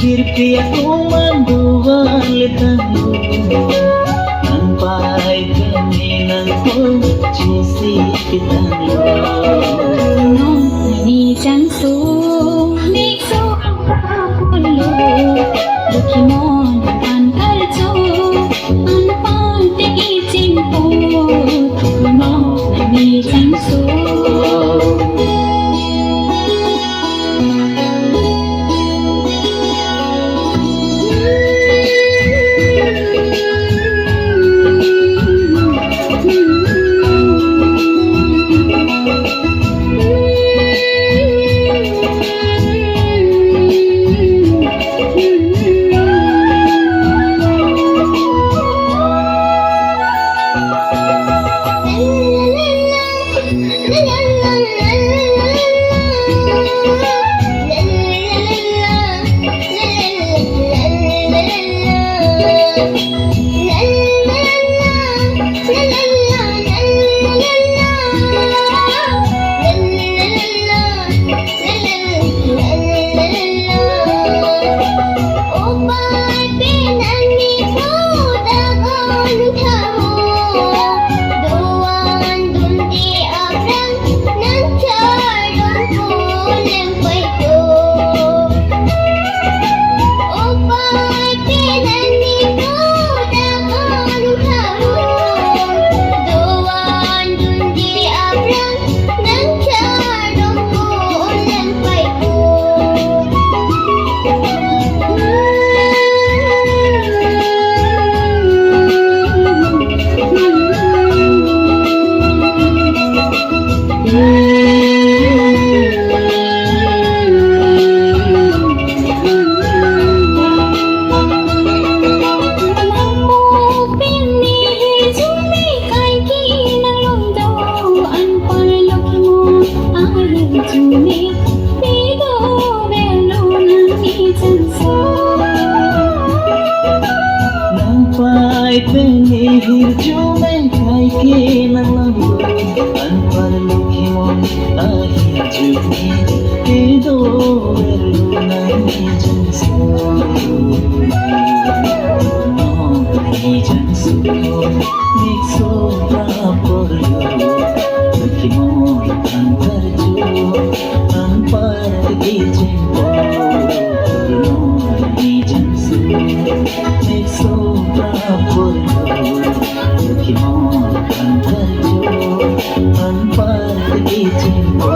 Jirpi aku manduan letangmu Nampai keminan ko Cisi kitangmu Ni jansu Nikso Apollo Lukimon Antar jo Anpan tegi cimpo Tukuno Ni jansu Penihir jume kai ke nalambu Anpar lukhimon ahir jumi Kedo verunani jansu No ni jansu Nikso praporyo Lukhimon antar jo Anpar tegi jimpo No ni jansu Nikso Lukimon antar jo Anpar tegi jimpo